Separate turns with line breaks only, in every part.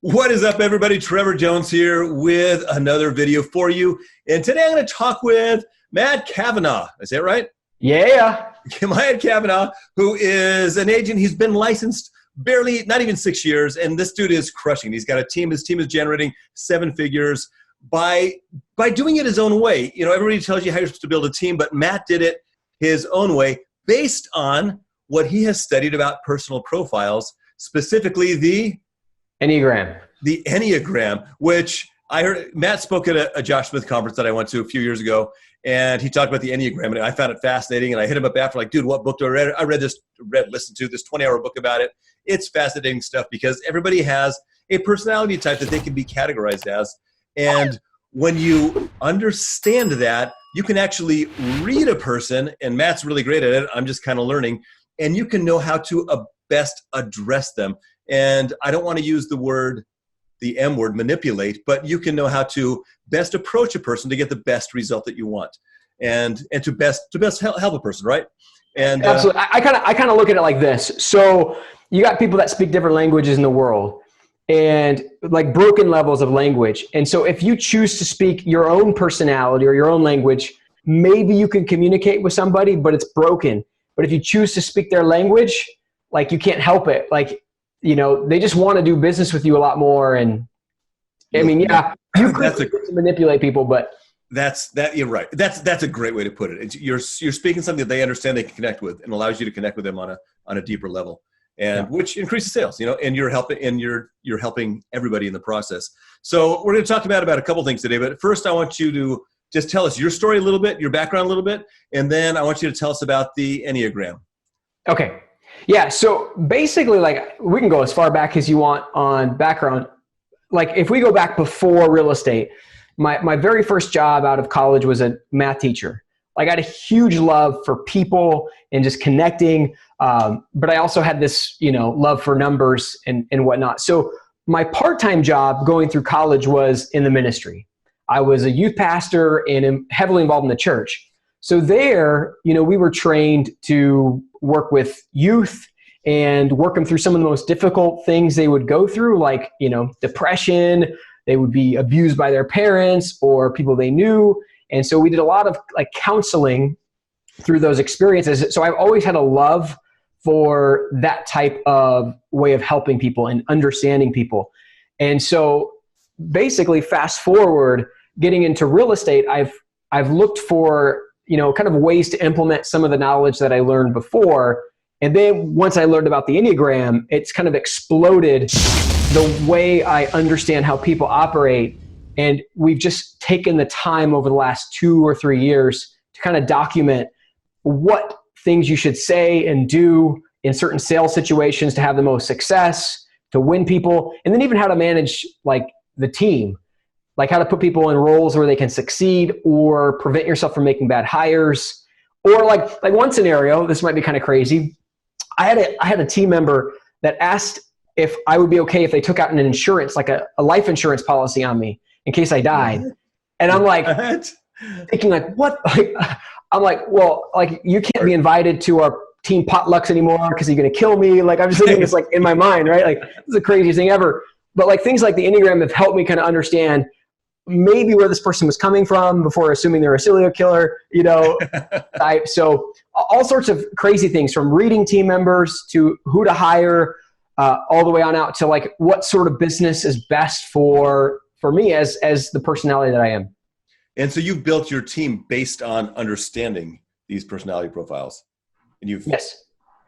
What is up, everybody? Trevor Jones here with another video for you. And today I'm going to talk with Matt Cavanagh. Is that right?
Yeah.
Matt Cavanagh, who is an agent. He's been licensed barely, not even 6 years. And this dude is crushing. He's got a team. His team is generating 7 figures by doing it his own way. You know, everybody tells you how you're supposed to build a team, but Matt did it his own way based on what he has studied about personal profiles, specifically the
Enneagram.
The Enneagram, which I heard Matt spoke at a Josh Smith conference that I went to a few years ago, and he talked about the Enneagram, and I found it fascinating. And I hit him up after, like, dude, what book do I read? I listened to this 20-hour book about it. It's fascinating stuff because everybody has a personality type that they can be categorized as. And when you understand that, you can actually read a person, and Matt's really great at it. I'm just kind of learning, and you can know how to best address them. And I don't want to use the M word, manipulate, but you can know how to best approach a person to get the best result that you want, and to best help a person, right? And
absolutely, I kind of look at it like this. So you got people that speak different languages in the world, and like broken levels of language. And so if you choose to speak your own personality or your own language, maybe you can communicate with somebody, but it's broken. But if you choose to speak their language, like, you can't help it. Like, you know, they just want to do business with you a lot more. And I mean, yeah, you could manipulate people, but
you're right. That's a great way to put it. You're speaking something that they understand, they can connect with, and allows you to connect with them on a deeper level, and which increases sales. You know, and you're helping everybody in the process. So we're going to talk about a couple things today. But first, I want you to just tell us your story a little bit, your background a little bit, and then I want you to tell us about the Enneagram.
Okay. Yeah. So basically, like, we can go as far back as you want on background. Like, if we go back before real estate, my very first job out of college was a math teacher. Like, I had a huge love for people and just connecting. But I also had this, love for numbers and whatnot. So my part-time job going through college was in the ministry. I was a youth pastor and am heavily involved in the church. So there, we were trained to work with youth and work them through some of the most difficult things they would go through, like, depression. They would be abused by their parents or people they knew. And so we did a lot of, like, counseling through those experiences. So I've always had a love for that type of way of helping people and understanding people. And so basically, fast forward, getting into real estate, I've looked for kind of ways to implement some of the knowledge that I learned before. And then once I learned about the Enneagram, it's kind of exploded the way I understand how people operate. And we've just taken the time over the last 2 or 3 years to kind of document what things you should say and do in certain sales situations to have the most success, to win people, and then even how to manage, like, the team. Like, how to put people in roles where they can succeed or prevent yourself from making bad hires. Or like one scenario, this might be kind of crazy. I had a team member that asked if I would be okay if they took out an insurance, like a life insurance policy on me in case I died. And I'm like, thinking, like, what? I'm like, well, like, you can't be invited to our team potlucks anymore because you're going to kill me. Like, I'm just thinking this, like, in my mind, right? Like, this is the craziest thing ever. But, like, things like the Enneagram have helped me kind of understand maybe where this person was coming from before assuming they're a serial killer, So all sorts of crazy things, from reading team members to who to hire, all the way on out to, like, what sort of business is best for me as the personality that I am.
And so you've built your team based on understanding these personality profiles. And
Yes.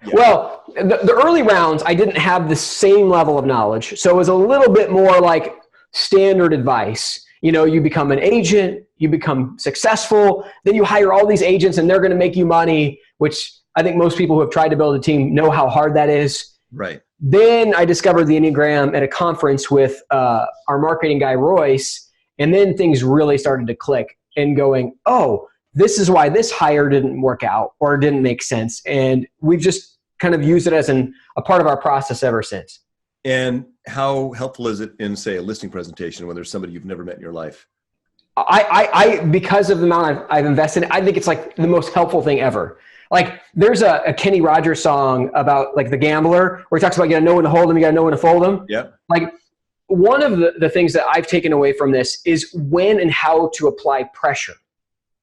Yeah. Well, the early rounds, I didn't have the same level of knowledge. So it was a little bit more like standard advice. You become an agent, you become successful, then you hire all these agents and they're going to make you money, which I think most people who have tried to build a team know how hard that is.
Right.
Then I discovered the Enneagram at a conference with our marketing guy, Royce. And then things really started to click and going, oh, this is why this hire didn't work out or didn't make sense. And we've just kind of used it as a part of our process ever since.
And how helpful is it in, say, a listing presentation when there's somebody you've never met in your life?
I because of the amount I've invested, I think it's, like, the most helpful thing ever. Like, there's a Kenny Rogers song about, like, the gambler, where he talks about you got to know when to hold them, you got to know when to fold them.
Yeah.
Like, one of the things that I've taken away from this is when and how to apply pressure.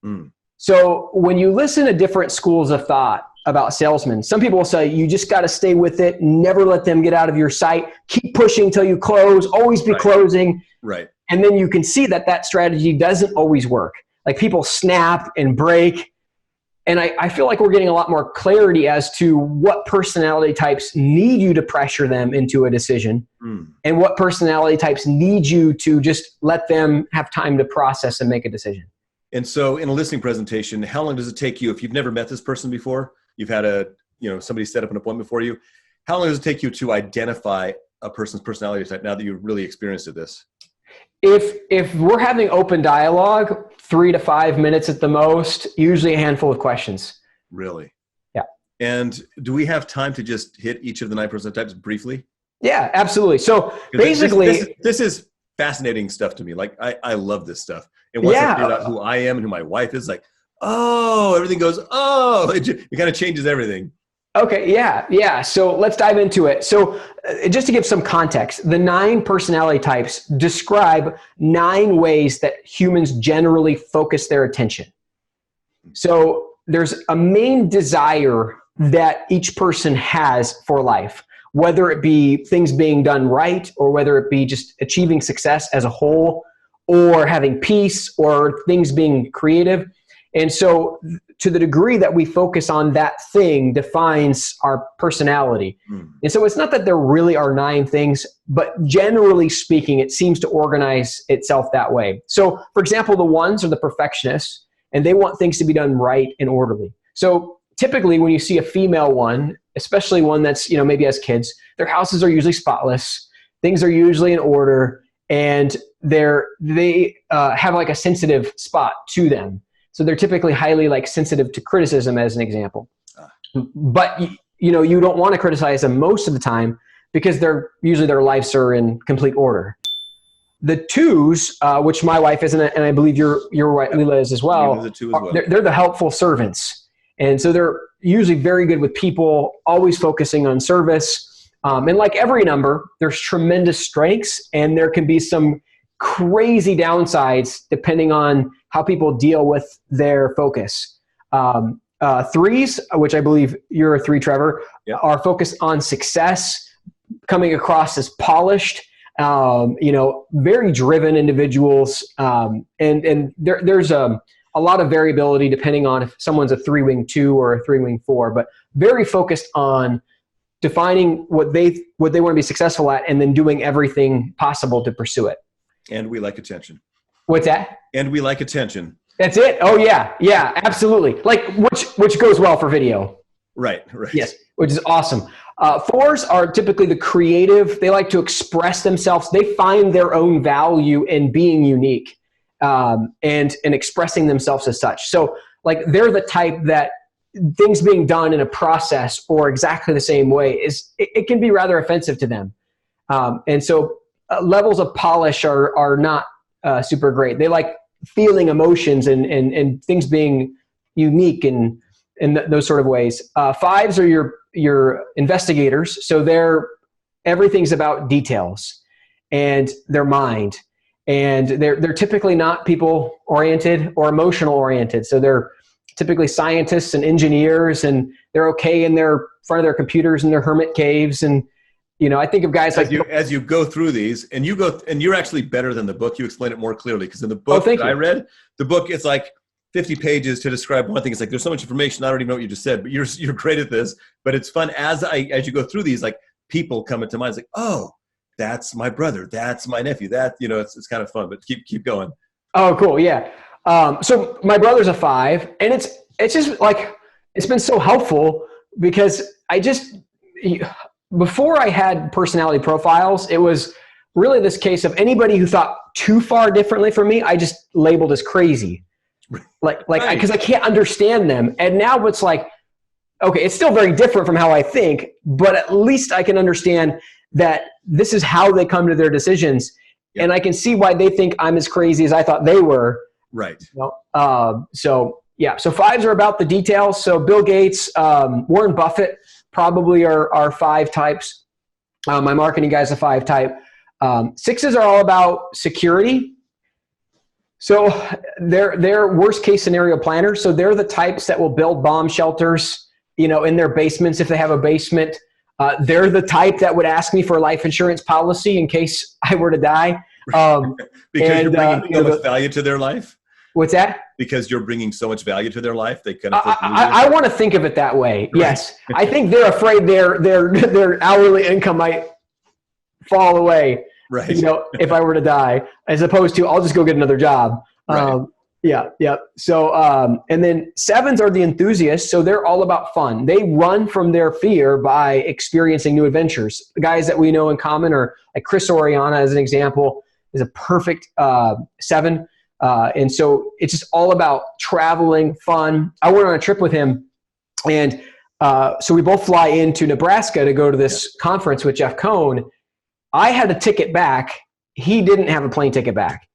Mm.
So when you listen to different schools of thought about salesmen, some people will say, you just got to stay with it. Never let them get out of your sight. Keep pushing till you close. Always be closing.
Right.
And then you can see that strategy doesn't always work. Like people snap and break. And I feel like we're getting a lot more clarity as to what personality types need you to pressure them into a decision and what personality types need you to just let them have time to process and make a decision.
And so in a listening presentation, how long does it take you, if you've never met this person before, you've had somebody set up an appointment for you, how long does it take you to identify a person's personality type now that you've really experienced this?
If we're having open dialogue, 3 to 5 minutes at the most, usually a handful of questions.
Really?
Yeah.
And do we have time to just hit each of the 9 personality types briefly?
Yeah, absolutely. So basically,
this is fascinating stuff to me. Like I love this stuff. And once I figured out who I am and who my wife is, like, oh, everything goes, oh, it kind of changes everything.
Okay, yeah. So let's dive into it. So just to give some context, the 9 personality types describe 9 ways that humans generally focus their attention. So there's a main desire that each person has for life, whether it be things being done right or whether it be just achieving success as a whole or having peace or things being creative. And so to the degree that we focus on that thing defines our personality. And so it's not that there really are 9 things, but generally speaking, it seems to organize itself that way. So for example, the 1s are the perfectionists, and they want things to be done right and orderly. So typically when you see a female 1, especially one that's, maybe has kids, their houses are usually spotless. Things are usually in order, and they have like a sensitive spot to them. So they're typically highly sensitive to criticism, as an example. But you don't want to criticize them most of the time because usually their lives are in complete order. The 2s, which my wife is, and I believe your wife Leela is as well. They're the helpful servants, and so they're usually very good with people, always focusing on service. And like every number, there's tremendous strengths, and there can be some crazy downsides depending on how people deal with their focus. 3s, which I believe you're a 3, Trevor, are focused on success, coming across as polished, very driven individuals. And there's a lot of variability depending on if someone's a 3-wing 2 or a 3-wing 4, but very focused on defining what they want to be successful at and then doing everything possible to pursue it.
And we like attention.
What's that?
And we like attention.
That's it. Oh yeah, absolutely. Which goes well for video.
Right.
Yes, which is awesome. 4s are typically the creative. They like to express themselves. They find their own value in being unique and expressing themselves as such. So they're the type that things being done in a process or exactly the same way it can be rather offensive to them. And so levels of polish are not super great. They like feeling emotions and things being unique and in those sort of ways. 5s are your investigators. So everything's about details and their mind. And they're typically not people oriented or emotional oriented. So they're typically scientists and engineers, and they're okay in their front of their computers in their hermit caves. And I think of guys
as you go through these, and you're actually better than the book. You explain it more clearly, because in the book I read, the book, it's like 50 pages to describe one thing. It's like there's so much information, I don't even know what you just said, but you're great at this. But it's fun as you go through these, people come into mind. It's like, oh, that's my brother, that's my nephew. That it's kind of fun. But keep going. Oh,
cool, yeah. So my brother's a 5, and it's just it's been so helpful because before I had personality profiles, it was really this case of anybody who thought too far differently from me, I just labeled as crazy. Because I can't understand them. And now it's okay, it's still very different from how I think, but at least I can understand that this is how they come to their decisions. Yep. And I can see why they think I'm as crazy as I thought they were.
Right.
So 5s are about the details. So Bill Gates, Warren Buffett probably are 5 types. My marketing guy's a 5 type. Sixes are all about security. So they're worst case scenario planners. So they're the types that will build bomb shelters, in their basements if they have a basement. They're the type that would ask me for a life insurance policy in case I were to die.
Because you're bringing so much value to their life.
What's that?
Because you're bringing so much value to their life, they kind of.
I want to think of it that way. Right. Yes, I think they're afraid their hourly income might fall away.
Right.
If I were to die, as opposed to I'll just go get another job.
Right.
Yeah. So, and then sevens are the enthusiasts. So they're all about fun. They run from their fear by experiencing new adventures. The guys that we know in common are like Chris Oriana, as an example, is a perfect seven. And so it's just all about traveling, fun. I went on a trip with him, and so we both fly into Nebraska to go to this conference with Jeff Cohn. I had a ticket back. He didn't have a plane ticket back.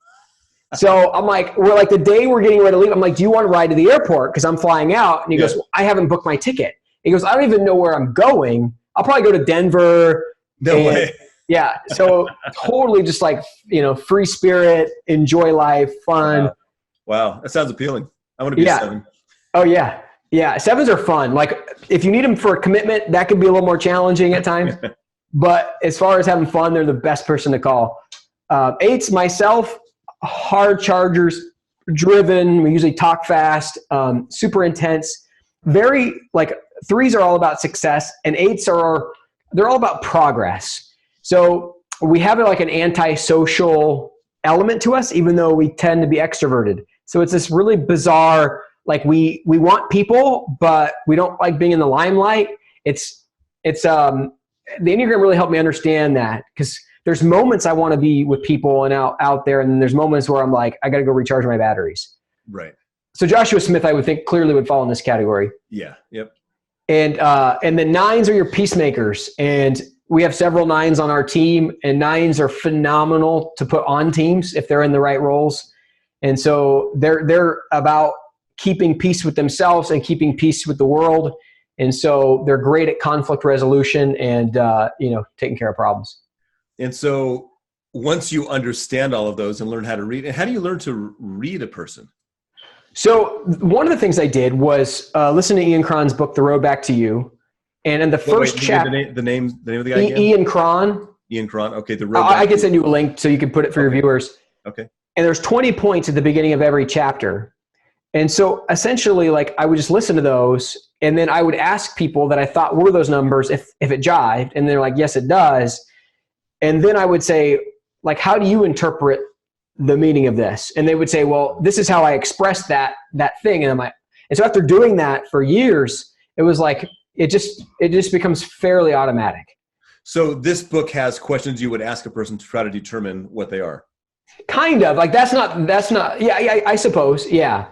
So I'm like, we're like the day we're getting ready to leave, I'm like, do you want to ride to the airport? Because I'm flying out. And he goes, well, I haven't booked my ticket. He goes, I don't even know where I'm going. I'll probably go to Denver.
No way.
Yeah. So totally just like, free spirit, enjoy life, fun.
Wow. That sounds appealing. I want to be a seven.
Oh, yeah. Yeah. Sevens are fun. Like if you need them for a commitment, that could be a little more challenging at times. But as far as having fun, they're the best person to call. Eights, myself, hard chargers, driven. We usually talk fast, super intense. Very like threes are all about success, and eights they're all about progress. So we have like an antisocial element to us, even though we tend to be extroverted. So it's this really bizarre, like we want people, but we don't like being in the limelight. The Enneagram really helped me understand that, because there's moments I want to be with people and out there, and then there's moments where I'm like, I got to go recharge my batteries.
Right.
So Joshua Smith, I would think, clearly would fall in this category.
Yeah. Yep.
And the nines are your peacemakers, and we have several nines on our team, and nines are phenomenal to put on teams if they're in the right roles. And so they're about keeping peace with themselves and keeping peace with the world. And so they're great at conflict resolution and, taking care of problems.
And so once you understand all of those and learn how to read, and how do you learn to read a person?
So one of the things I did was listen to Ian Cron's book, The Road Back to You. And in the first chapter,
the name of the guy again?
Ian Cron.
Ian Cron. Okay. The Road
I can send you a link so you can put it for your viewers.
Okay.
And there's 20 points at the beginning of every chapter. And so essentially, like, I would just listen to those, and then I would ask people that I thought were those numbers if it jived, and they're like, yes, it does. And then I would say, like, how do you interpret the meaning of this? And they would say, well, this is how I express that thing. And so after doing that for years, it was like, it just becomes fairly automatic.
So this book has questions you would ask a person to try to determine what they are.
Kind of like that's not. Yeah, I suppose. Yeah.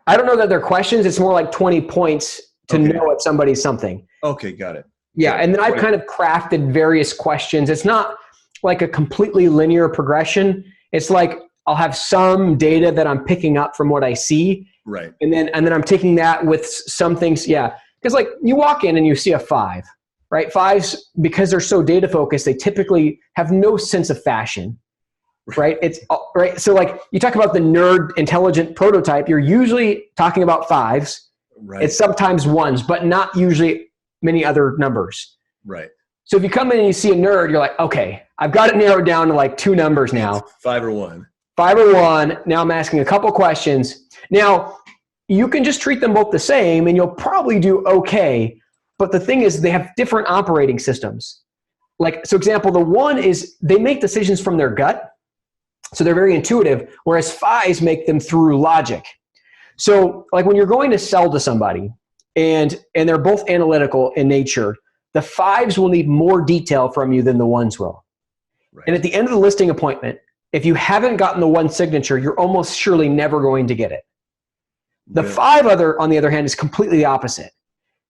I don't know that they're questions. It's more like 20 points to know if somebody's something.
Okay, got it.
Yeah, and then I've kind of crafted various questions. It's not like a completely linear progression. It's like I'll have some data that I'm picking up from what I see.
Right.
And then I'm taking that with some things. Yeah. Because like you walk in and you see a 5, right? 5s, because they're so data focused, they typically have no sense of fashion. Right. It's right. So like you talk about the nerd intelligent prototype, you're usually talking about 5s. Right. It's sometimes 1s, but not usually many other numbers.
Right.
So if you come in and you see a nerd, you're like, okay, I've got it narrowed down to like 2 numbers now.
5 or 1.
5 or 1. Now I'm asking a couple questions. Now you can just treat them both the same and you'll probably do okay. But the thing is they have different operating systems. Like, so example, the 1 is they make decisions from their gut. So they're very intuitive, whereas 5s make them through logic. So like when you're going to sell to somebody and they're both analytical in nature, the 5s will need more detail from you than the 1s will. Right. And at the end of the listing appointment, if you haven't gotten the 1 signature, you're almost surely never going to get it. The 5 on the other hand, is completely the opposite.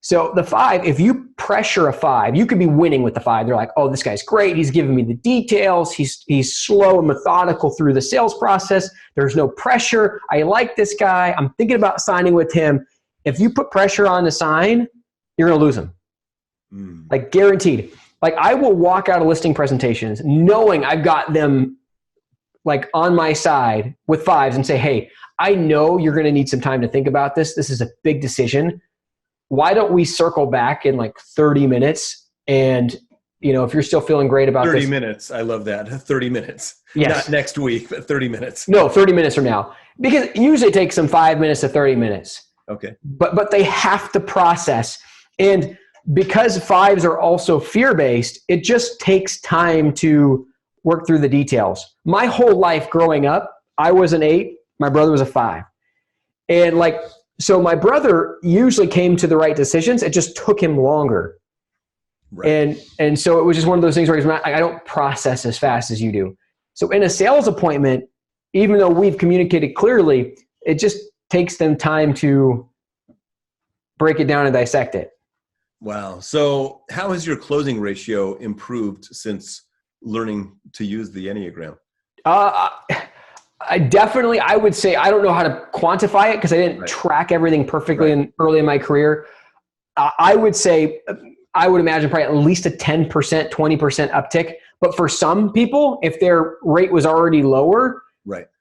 So the 5, if you pressure a 5, you could be winning with the 5. They're like, oh, this guy's great. He's giving me the details. He's slow and methodical through the sales process. There's no pressure. I like this guy. I'm thinking about signing with him. If you put pressure on the sign, you're going to lose him. Like guaranteed. Like I will walk out of listing presentations knowing I've got them like on my side with 5s and say, hey, I know you're going to need some time to think about this. This is a big decision. Why don't we circle back in like 30 minutes? And, if you're still feeling great about
30
this.
30 minutes. I love that. 30 minutes.
Yes.
Not next week, but 30 minutes.
No, 30 minutes from now. Because it usually takes them 5 minutes to 30 minutes.
Okay.
But they have to process. And because 5s are also fear-based, it just takes time to work through the details. My whole life growing up, I was an 8. My brother was a 5. And so my brother usually came to the right decisions. It just took him longer. Right. And so it was just one of those things where I don't process as fast as you do. So in a sales appointment, even though we've communicated clearly, it just takes them time to break it down and dissect it.
Wow. So how has your closing ratio improved since learning to use the Enneagram?
I would say, I don't know how to quantify it because I didn't track everything perfectly early in my career. I would say, I would imagine probably at least a 10%, 20% uptick. But for some people, if their rate was already lower,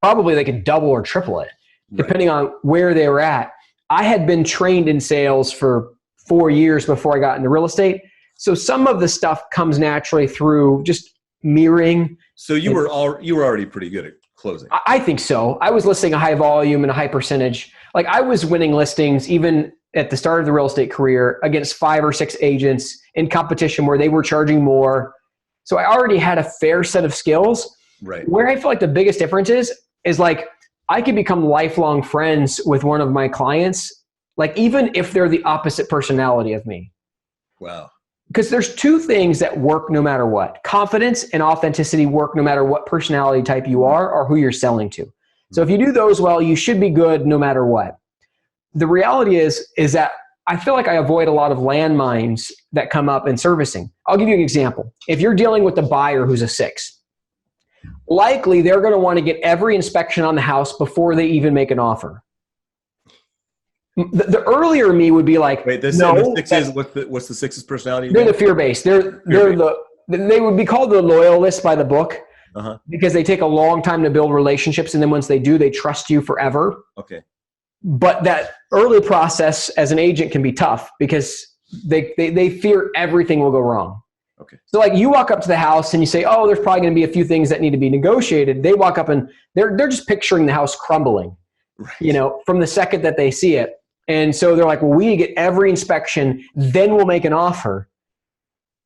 probably they could double or triple it, depending on where they were at. I had been trained in sales for 4 years before I got into real estate. So some of the stuff comes naturally through just mirroring.
So you were already pretty good at closing.
I think so. I was listing a high volume and a high percentage. Like I was winning listings even at the start of the real estate career against 5 or 6 agents in competition where they were charging more. So I already had a fair set of skills. Right. Where I feel like the biggest difference is like I could become lifelong friends with one of my clients, like even if they're the opposite personality of me.
Wow.
Because there's 2 things that work no matter what. Confidence and authenticity work no matter what personality type you are or who you're selling to. So if you do those well, you should be good no matter what. The reality is that I feel like I avoid a lot of landmines that come up in servicing. I'll give you an example. If you're dealing with a buyer who's a 6, likely they're going to want to get every inspection on the house before they even make an offer. The earlier me would be like,
wait, this
no.
The 6 is, what's the 6's personality?
They're the fear-based. They would be called the loyalists by the book because they take a long time to build relationships. And then once they do, they trust you forever. Okay. But that early process as an agent can be tough because they fear everything will go wrong. Okay. So like you walk up to the house and you say, oh, there's probably going to be a few things that need to be negotiated. They walk up and they're just picturing the house crumbling, from the second that they see it. And so they're like, well, we need to get every inspection, then we'll make an offer.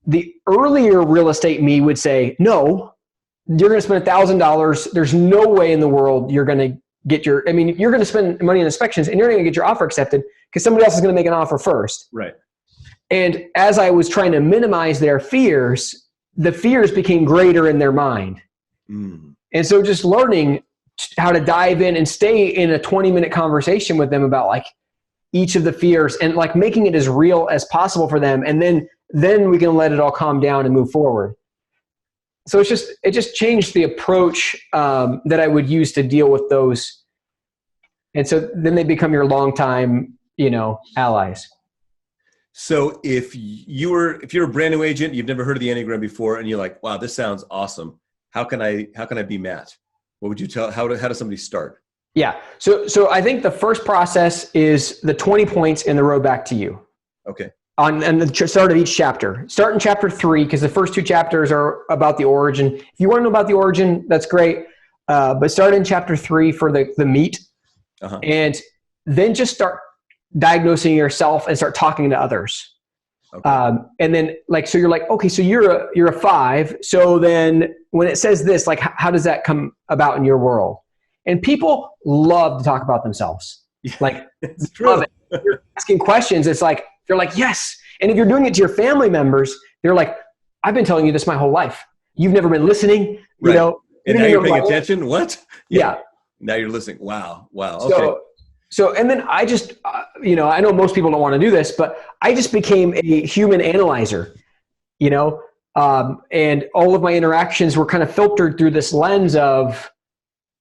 The earlier real estate me would say, no, you're going to spend $1,000. There's no way in the world you're going to get you're going to spend money on inspections and you're going to get your offer accepted because somebody else is going to make an offer first. Right. And as I was trying to minimize their fears, the fears became greater in their mind. Mm. And so just learning how to dive in and stay in a 20-minute conversation with them about like each of the fears and like making it as real as possible for them. And then we can let it all calm down and move forward. So it just changed the approach that I would use to deal with those. And so then they become your longtime, allies.
So if you're a brand new agent, you've never heard of the Enneagram before, and you're like, wow, this sounds awesome. How can I be Matt? What would you tell? How does somebody start?
Yeah. So I think the first process is the 20 points in the road back to you. Okay. On the start of each chapter. Start in chapter 3 because the first 2 chapters are about the origin. If you want to know about the origin, that's great. But start in chapter 3 for the meat. And then just start diagnosing yourself and start talking to others. Okay. And then so you're like, okay, so you're a 5. So then when it says this, like, how does that come about in your world? And people love to talk about themselves. Yeah, like, it's true. You're asking questions. It's like, they're like, yes. And if you're doing it to your family members, they're like, I've been telling you this my whole life. You've never been listening,
And now you're paying attention. What? Yeah. Now you're listening. Wow. Okay.
So, and then I just, I know most people don't want to do this, but I just became a human analyzer, and all of my interactions were kind of filtered through this lens of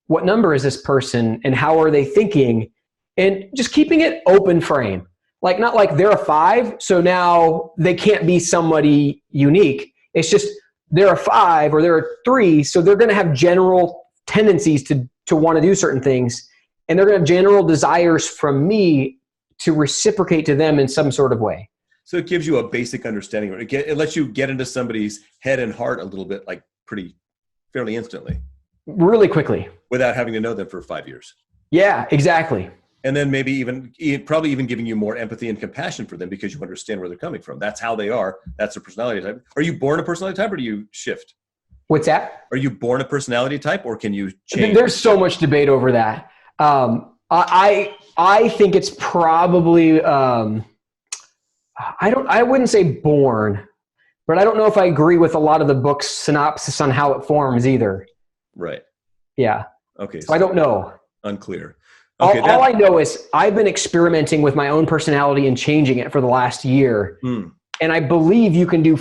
what number is this person and how are they thinking, and just keeping it open frame. Like, not like they're a 5, so now they can't be somebody unique. It's just they're a 5 or they're a 3, so they're going to have general tendencies to want to do certain things, and they're going to have general desires from me to reciprocate to them in some sort of way.
So it gives you a basic understanding. It lets you get into somebody's head and heart a little bit, like fairly instantly.
Really quickly.
Without having to know them for 5 years.
Yeah, exactly.
And then maybe probably even giving you more empathy and compassion for them because you understand where they're coming from. That's how they are. That's their personality type. Are you born a personality type or do you shift?
What's that?
Are you born a personality type or can you change?
There's so much debate over that. I think it's probably, I wouldn't say born, but I don't know if I agree with a lot of the book's synopsis on how it forms either.
Right.
Yeah.
Okay.
So I don't know.
Unclear. Okay,
all I know is I've been experimenting with my own personality and changing it for the last year. And I believe you can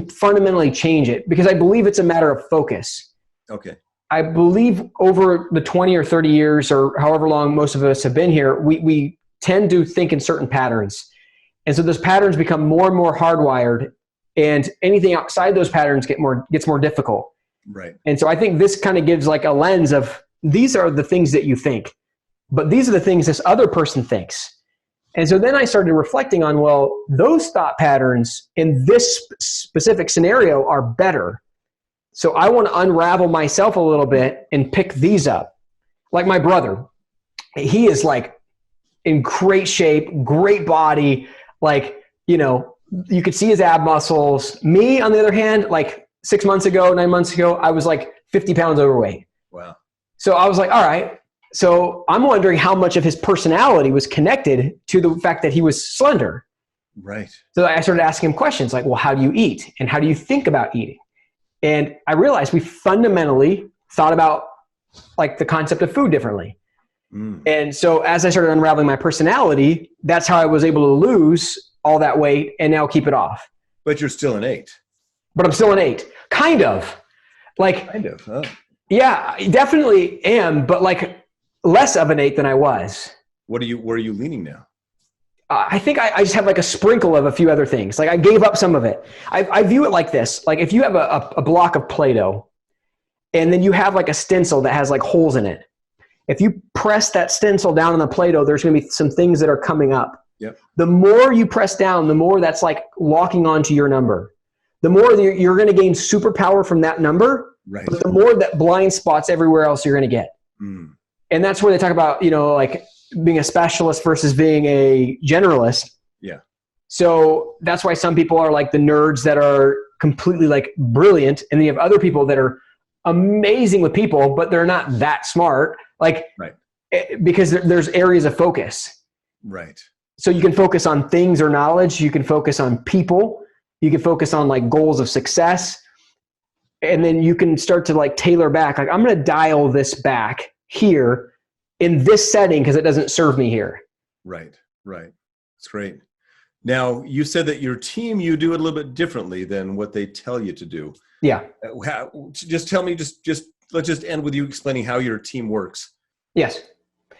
fundamentally change it because I believe it's a matter of focus.
Okay.
I believe over the 20 or 30 years or however long most of us have been here, we tend to think in certain patterns. And so those patterns become more and more hardwired, and anything outside those patterns gets more difficult.
Right.
And so I think this kind of gives like a lens of these are the things that you think, but these are the things this other person thinks. And so then I started reflecting on, well, those thought patterns in this specific scenario are better. So I want to unravel myself a little bit and pick these up. Like my brother, he is like in great shape, great body. Like, you know, you could see his ab muscles. Me, on the other hand, like 9 months ago, I was like 50 pounds overweight.
Wow.
So I was like, all right. So I'm wondering how much of his personality was connected to the fact that he was slender.
Right.
So I started asking him questions like, well, how do you eat? And how do you think about eating? And I realized we fundamentally thought about like the concept of food differently. And so as I started unraveling my personality, that's how I was able to lose all that weight and now keep it off.
But you're still an 8.
But I'm still an 8. Kind of. Like,
kind of, huh?
Yeah, I definitely am, but like less of an 8 than I was.
Where are you leaning now?
I think I just have like a sprinkle of a few other things. Like I gave up some of it. I view it like this. Like if you have a block of Play-Doh and then you have like a stencil that has like holes in it. If you press that stencil down on the Play-Doh, there's going to be some things that are coming up.
Yep.
The more you press down, the more that's like locking onto your number. The more you're going to gain superpower from that number,
right.
But the more that blind spots everywhere else you're going to get. And that's where they talk about, you know, like being a specialist versus being a generalist.
Yeah.
So that's why some people are like the nerds that are completely like brilliant. And then you have other people that are amazing with people, but they're not that smart. Like,
right.
Because there's areas of focus.
Right.
So you can focus on things or knowledge. You can focus on people. You can focus on like goals of success. And then you can start to like tailor back. Like I'm going to dial this back here in this setting because it doesn't serve me here.
Right. Right. That's great. Now you said that your team, you do it a little bit differently than what they tell you to do.
Yeah.
Just tell me, let's just end with you explaining how your team works.
Yes.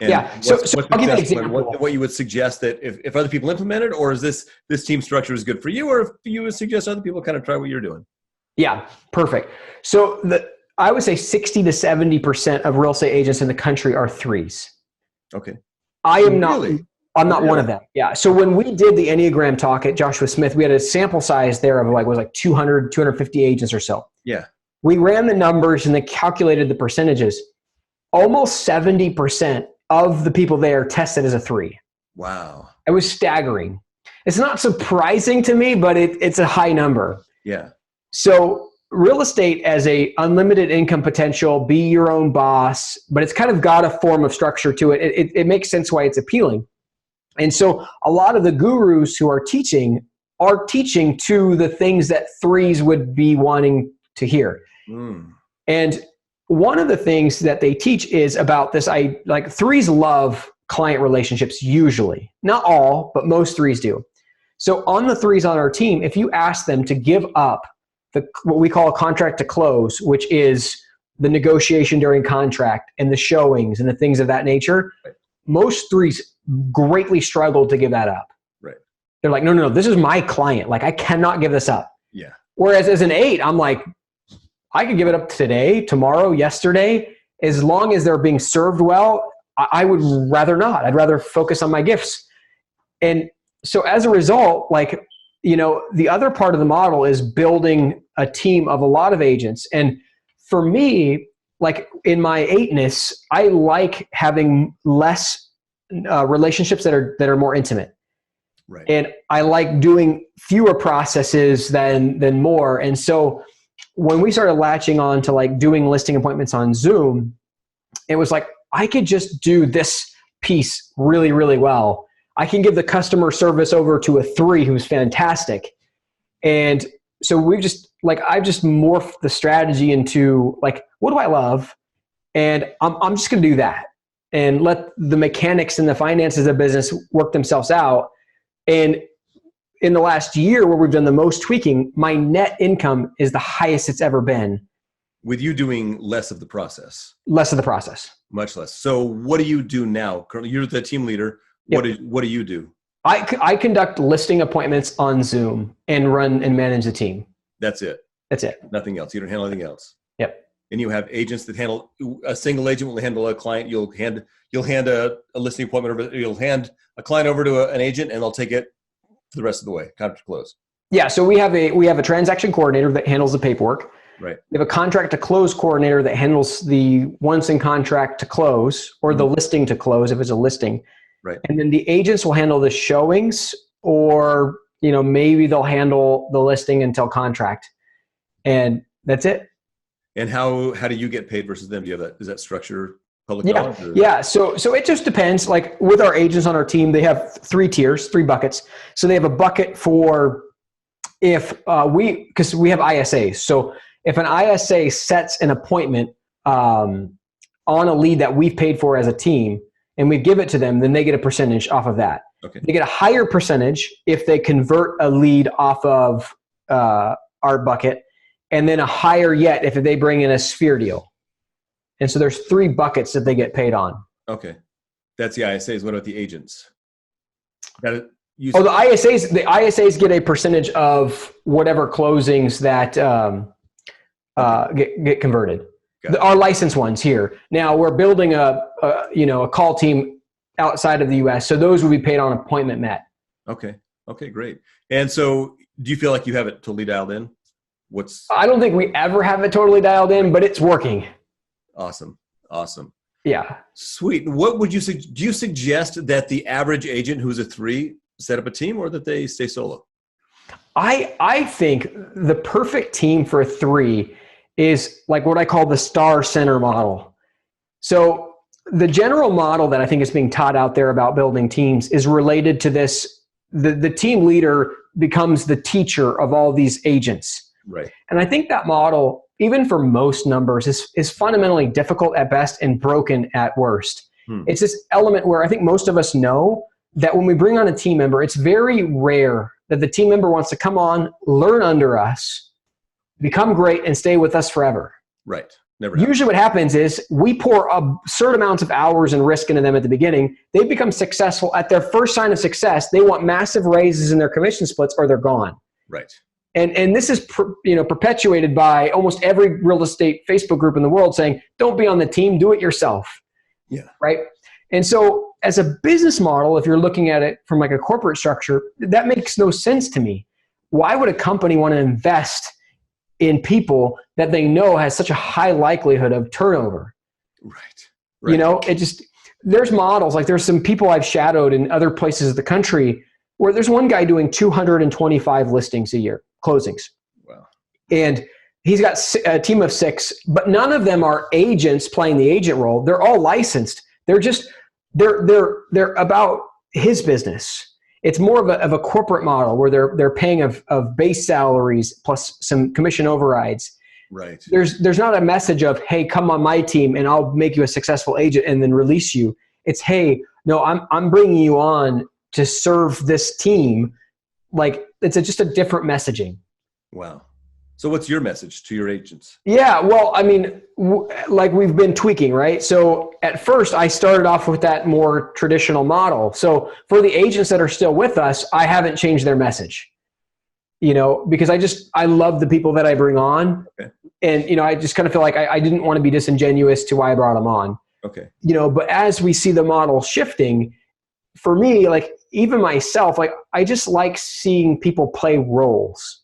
And
yeah. So I'll give you an example.
What you would suggest that if other people implement it, or is this team structure is good for you, or if you would suggest other people kind of try what you're doing? Yeah.
Perfect. So I would say 60 to 70% of real estate agents in the country are 3s.
Okay.
I'm not one of them. Yeah. So when we did the Enneagram talk at Joshua Smith, we had a sample size there of like 200, 250 agents or so.
Yeah.
We ran the numbers and they calculated the percentages. Almost 70% of the people there tested as a 3.
Wow.
It was staggering. It's not surprising to me, but it's a high number.
Yeah.
So real estate as a unlimited income potential, be your own boss, but it's kind of got a form of structure to it. It makes sense why it's appealing. And so a lot of the gurus who are teaching to the things that 3s would be wanting to hear. And one of the things that they teach is about this. 3s love client relationships usually. Not all, but most 3s do. So on the 3s on our team, if you ask them to give up what we call a contract to close, which is the negotiation during contract and the showings and the things of that nature, right. Most 3s greatly struggle to give that up.
Right.
They're like, no, this is my client. Like I cannot give this up.
Yeah.
Whereas as an 8, I'm like, I could give it up today, tomorrow, yesterday, as long as they're being served well. I would rather not. I'd rather focus on my gifts. And so as a result, like, the other part of the model is building a team of a lot of agents. And for me, like in my 8-ness, I like having less relationships that are more intimate.
Right.
And I like doing fewer processes than more. And so when we started latching on to like doing listing appointments on Zoom, it was like, I could just do this piece really, really well. I can give the customer service over to a 3 who's fantastic. And so I've just morphed the strategy into like, what do I love? And I'm just going to do that and let the mechanics and the finances of business work themselves out. And in the last year where we've done the most tweaking, my net income is the highest it's ever been.
With you doing less of the process.
Less of the process.
Much less. So what do you do now? Currently, you're the team leader. What do you do?
I conduct listing appointments on Zoom and run and manage the team.
That's it.
That's it.
Nothing else. You don't handle anything else.
Yep.
And you have agents that handle, a single agent will handle a client. You'll hand a listing appointment over. You'll hand a client over to an agent, and they'll take it for the rest of the way, contract to close.
Yeah. So we have a transaction coordinator that handles the paperwork.
Right.
We have a contract to close coordinator that handles the once in contract to close or the listing to close if it's a listing.
Right.
And then the agents will handle the showings, or maybe they'll handle the listing until contract, and that's it.
And how do you get paid versus them? Do you have that? Is that structure public knowledge?
Yeah. So it just depends. Like with our agents on our team, they have 3 tiers, 3 buckets. So they have a bucket for because we have ISAs. So if an ISA sets an appointment on a lead that we've paid for as a team and we give it to them, then they get a percentage off of that.
Okay.
They get a higher percentage if they convert a lead off of our bucket, and then a higher yet if they bring in a sphere deal. And so there's 3 buckets that they get paid on.
Okay. That's the ISAs. What about the agents?
The ISAs get a percentage of whatever closings that get converted. Our licensed ones here. Now we're building a call team outside of the US. So those will be paid on appointment met.
Okay. Okay, great. And so do you feel like you have it totally dialed in?
I don't think we ever have it totally dialed in, but it's working.
Awesome.
Yeah.
Sweet. What would you do you suggest that the average agent who's a 3 set up a team, or that they stay solo?
I think the perfect team for a 3 is like what I call the star center model. So the general model that I think is being taught out there about building teams is related to this. The team leader becomes the teacher of all these agents.
Right.
And I think that model, even for most numbers, is fundamentally difficult at best and broken at worst. It's this element where I think most of us know that when we bring on a team member, it's very rare that the team member wants to come on, learn under us, become great, and stay with us forever.
Right. Never happens.
Usually what happens is we pour absurd amounts of hours and risk into them at the beginning. They become successful. At their first sign of success, they want massive raises in their commission splits, or they're gone.
Right.
And this is perpetuated by almost every real estate Facebook group in the world saying, don't be on the team, do it yourself.
Yeah.
Right. And so as a business model, if you're looking at it from like a corporate structure, that makes no sense to me. Why would a company want to invest in people that they know has such a high likelihood of turnover?
Right.
There's models, like there's some people I've shadowed in other places of the country where there's one guy doing 225 listings a year, closings.
Wow.
And he's got a team of 6, but none of them are agents playing the agent role. They're all licensed. They're about his business. It's more of a corporate model where they're paying of base salaries plus some commission overrides.
Right.
There's not a message of, hey, come on my team and I'll make you a successful agent and then release you. It's, hey, no, I'm bringing you on to serve this team. Like it's just a different messaging.
Wow. So what's your message to your agents?
Yeah, well, I mean, like we've been tweaking, right? So at first I started off with that more traditional model. So for the agents that are still with us, I haven't changed their message. because I love the people that I bring on.
Okay.
And, I just kind of feel like I didn't want to be disingenuous to why I brought them on.
Okay.
But as we see the model shifting, for me, like even myself, like I just like seeing people play roles.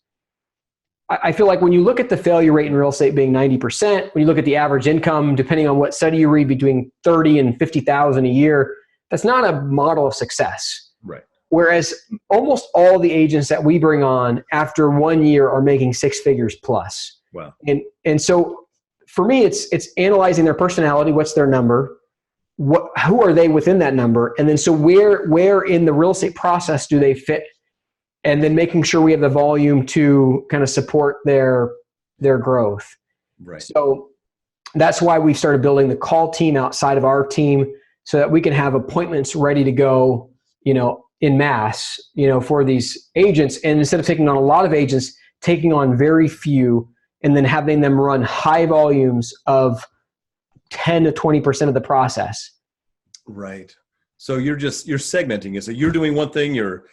I feel like when you look at the failure rate in real estate being 90%, when you look at the average income, depending on what study you read, between 30 and 50,000 a year, that's not a model of success.
Right. Whereas
almost all the agents that we bring on after 1 year are making six figures plus.
Wow.
And so for me, it's analyzing their personality. What's their number? Who are they within that number? And then so where in the real estate process do they fit? And then making sure we have the volume to kind of support their growth.
Right.
So that's why we started building the call team outside of our team, so that we can have appointments ready to go, in mass, for these agents. And instead of taking on a lot of agents, taking on very few, and then having them run high volumes of 10 to 20% of the process.
Right. So you're segmenting it. So you're doing one thing, your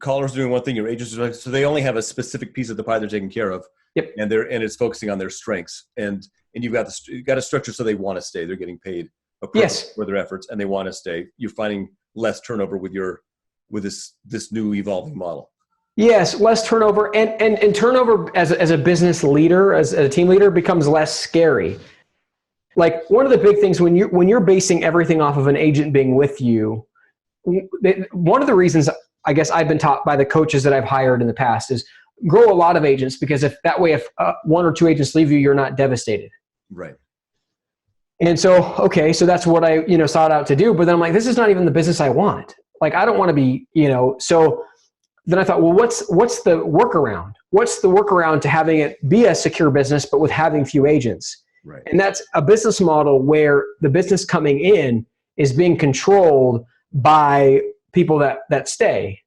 callers doing one thing, your agents are doing, so they only have a specific piece of the pie they're taking care of.
Yep.
And it's focusing on their strengths. And you've got a structure so they want to stay. They're getting paid for their efforts, and they want to stay. You're finding less turnover with this new evolving model.
Yes, less turnover, and turnover as a business leader, as a team leader, becomes less scary. Like one of the big things when you're basing everything off of an agent being with you, one of the reasons I guess I've been taught by the coaches that I've hired in the past is grow a lot of agents, because if one or two agents leave you, you're not devastated.
Right.
And so that's what I sought out to do. But then I'm like, this is not even the business I want. Like I don't want to be so. Then I thought, well, what's the workaround? What's the workaround to having it be a secure business, but with having few agents?
Right.
And that's a business model where the business coming in is being controlled by people that stay.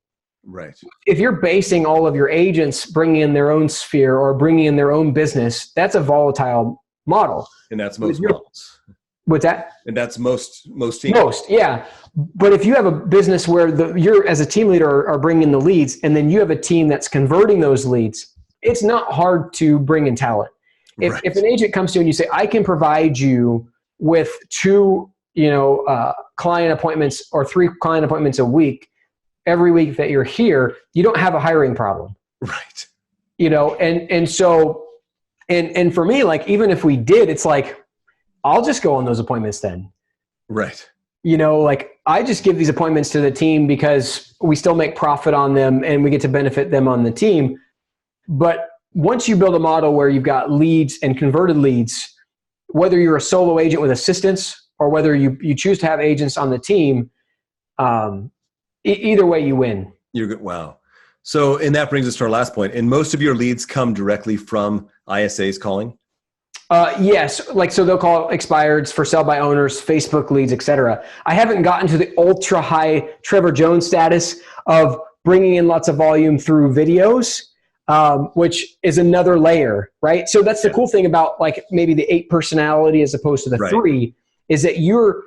Right.
If you're basing all of your agents bringing in their own sphere or bringing in their own business, that's a volatile model.
And that's most models.
What's that?
And that's most teams.
Most, yeah. But if you have a business where you're as a team leader are bringing in the leads, and then you have a team that's converting those leads, it's not hard to bring in talent. If an agent comes to you and you say, I can provide you with 2 client appointments or 3 client appointments a week, every week that you're here, you don't have a hiring problem.
Right.
And so for me, like, even if we did, it's like, I'll just go on those appointments then.
Right.
Like I just give these appointments to the team because we still make profit on them and we get to benefit them on the team. But once you build a model where you've got leads and converted leads, whether you're a solo agent with assistants or whether you choose to have agents on the team, either way you win.
You're good. Wow. So, and that brings us to our last point. And most of your leads come directly from ISAs calling?
Yes. So they'll call expireds, for sale by owners, Facebook leads, etc. I haven't gotten to the ultra high Trevor Jones status of bringing in lots of volume through videos, which is another layer, right? So that's the cool thing about like maybe the 8 personality as opposed to the 3 is that your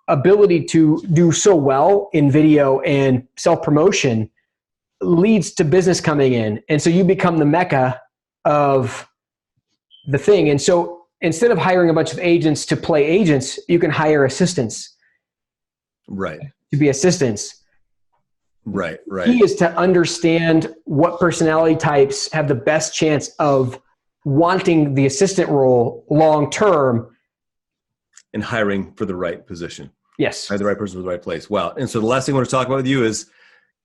ability to do so well in video and self-promotion leads to business coming in. And so you become the mecca of the thing. And so instead of hiring a bunch of agents to play agents, you can hire assistants.
Right.
To be assistants.
Right.
Key is to understand what personality types have the best chance of wanting the assistant role long term.
And hiring for the right position.
Yes.
Hire the right person for the right place. Wow. And so the last thing I want to talk about with you is,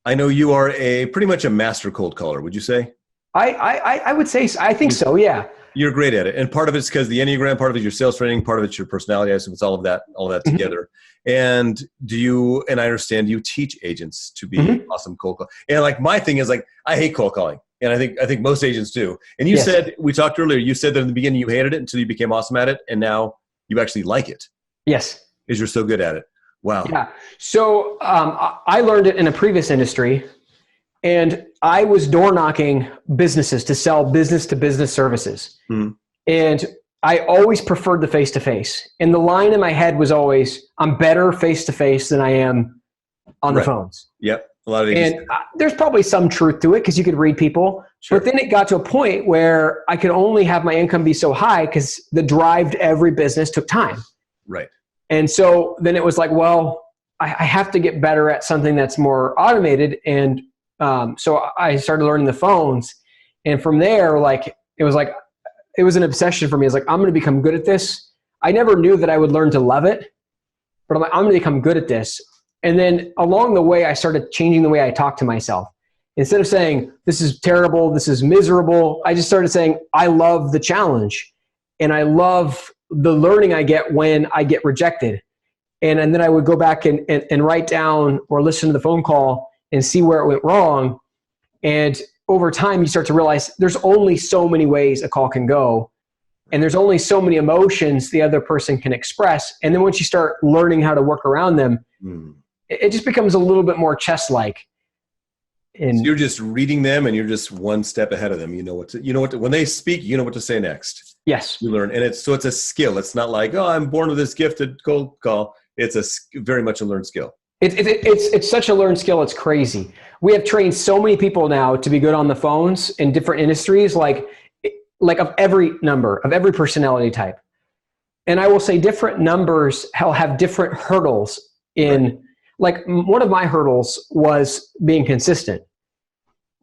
I know you are pretty much a master cold caller, would you say?
I would say, I think so, yeah.
You're great at it. And part of it's because the Enneagram, part of it's your sales training, part of it's your personality. I assume it's all of that together. And and I understand you teach agents to be awesome cold call. And like my thing is like, I hate cold calling. And I think most agents do. And you said, we talked earlier, you said that in the beginning you hated it until you became awesome at it. And now you actually like it.
Yes.
Because you're so good at it. Wow.
Yeah. So I learned it in a previous industry. And I was door knocking businesses to sell business to business services. And I always preferred the face-to-face. And the line in my head was always, I'm better face-to-face than I am on the phones.
Yep. A lot of
And there's probably some truth to it because you could read people. Sure. But then it got to a point where I could only have my income be so high because the drive to every business took time.
Right.
And so then it was like, well, I have to get better at something that's more automated. And so I started learning the phones. And from there, like, it was an obsession for me. It's like, I'm going to become good at this. I never knew that I would learn to love it, but I'm like, I'm going to become good at this. And then along the way, I started changing the way I talk to myself. Instead of saying, this is terrible, this is miserable, I just started saying, I love the challenge. And I love the learning I get when I get rejected. And then I would go back and write down or listen to the phone call and see where it went wrong. And over time, you start to realize there's only so many ways a call can go. And there's only so many emotions the other person can express. And then once you start learning how to work around them, it just becomes a little bit more chess-like. And
so you're just reading them and you're just one step ahead of them. When they speak, you know what to say next.
Yes.
You learn. And it's a skill. It's not like, oh, I'm born with this gift to cold call. It's very much a learned skill.
It's such a learned skill. It's crazy. We have trained so many people now to be good on the phones in different industries, like of every number, of every personality type. And I will say different numbers have different hurdles in, right. Like one of my hurdles was being consistent.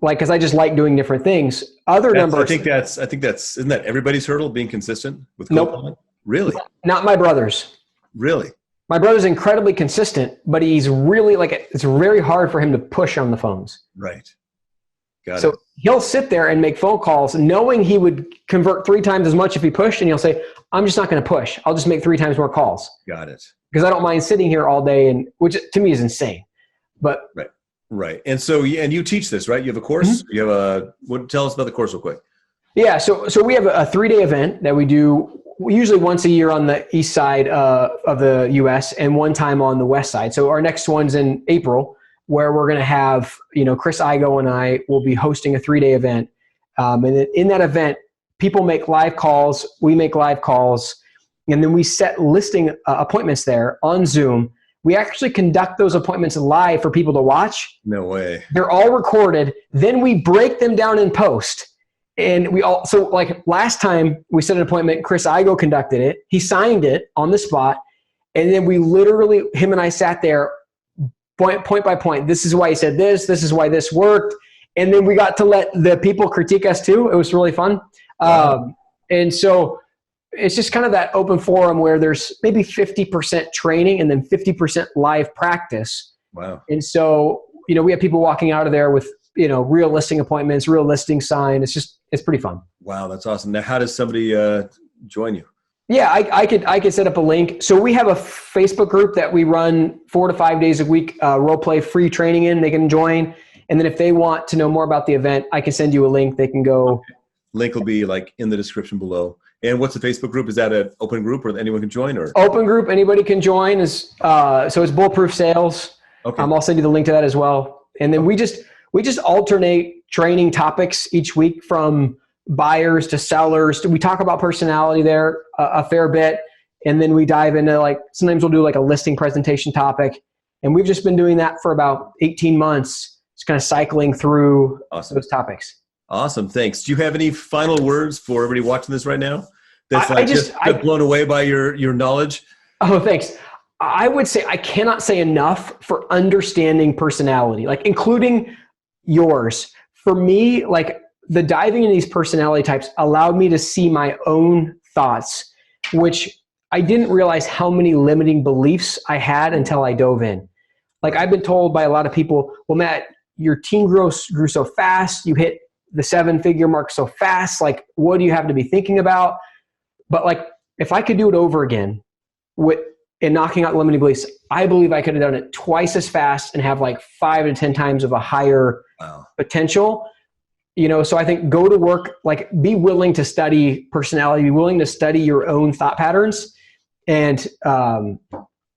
Like, cause I just like doing different things. Other numbers.
I think that's, isn't that everybody's hurdle, being consistent with cold
Nope.
calling? Really?
Not my brother's.
Really?
My brother's incredibly consistent, but he's really it's very hard for him to push on the phones.
Right. Got it.
So he'll sit there and make phone calls knowing he would convert 3 times as much if he pushed, and he'll say, I'm just not going to push. I'll just make 3 times more calls.
Got it.
Because I don't mind sitting here all day, and which to me is insane. But
right. And so, and you teach this, right? You have a course? Mm-hmm. You have tell us about the course real quick.
Yeah. So we have a 3-day event that we do usually once a year on the east side of the US and one time on the west side. So our next one's in April, where we're going to have, Chris Igo and I will be hosting a 3-day event. And in that event, people make live calls, we make live calls, and then we set listing appointments there on Zoom. We actually conduct those appointments live for people to watch.
No way.
They're all recorded. Then we break them down in post. And so like last time we set an appointment, Chris Igo conducted it. He signed it on the spot. And then we literally, him and I sat there point by point. This is why he said this. This is why this worked. And then we got to let the people critique us too. It was really fun. Wow. And so it's just kind of that open forum where there's maybe 50% training and then 50% live practice.
Wow.
And so, we have people walking out of there with, real listing appointments, real listing sign. It's pretty fun.
Wow. That's awesome. Now, how does somebody join you?
Yeah, I could set up a link. So we have a Facebook group that we run 4 to 5 days a week, role play free training in. They can join. And then if they want to know more about the event, I can send you a link. They can go.
Okay. Link will be like in the description below. And what's the Facebook group? Is that an open group or anyone can join? Or
open group, anybody can join. So it's Bulletproof Sales.
Okay.
I'll send you the link to that as well. And then we just alternate training topics each week from buyers to sellers. We talk about personality there a fair bit. And then we dive into sometimes we'll do a listing presentation topic. And we've just been doing that for about 18 months. Just kind of cycling through those topics.
Awesome. Thanks. Do you have any final words for everybody watching this right now? That's just blown away by your knowledge.
Oh, thanks. I would say I cannot say enough for understanding personality, including yours. For me, the diving in these personality types allowed me to see my own thoughts, which I didn't realize how many limiting beliefs I had until I dove in. I've been told by a lot of people, well, Matt, your team grew so fast. You hit the 7-figure mark so fast. What do you have to be thinking about? But if I could do it over again and knocking out limiting beliefs, I believe I could have done it twice as fast and have 5 to 10 times of a higher potential. So I think go to work, be willing to study personality, be willing to study your own thought patterns. And,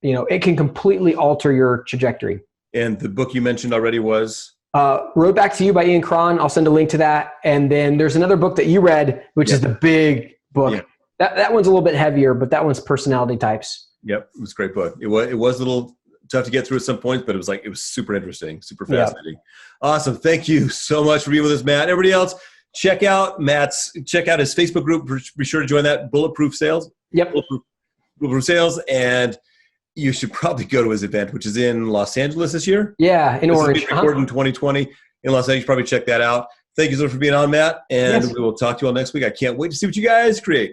it can completely alter your trajectory.
And the book you mentioned already was?
Road Back to You by Ian Cron. I'll send a link to that. And then there's another book that you read, which is the big book. Yeah. That one's a little bit heavier, but that one's personality types.
Yep. It was a great book. It was a little tough to get through at some points, but it was super interesting, super fascinating. Awesome. Thank you so much for being with us, Matt. Everybody else, check out his Facebook group. Be sure to join that, Bulletproof Sales.
Yep.
Bulletproof Sales. And you should probably go to his event, which is in Los Angeles this year.
Yeah, in Orange.
Recorded in 2020 in Los Angeles. Probably check that out. Thank you so much for being on, Matt. And we will talk to you all next week. I can't wait to see what you guys create.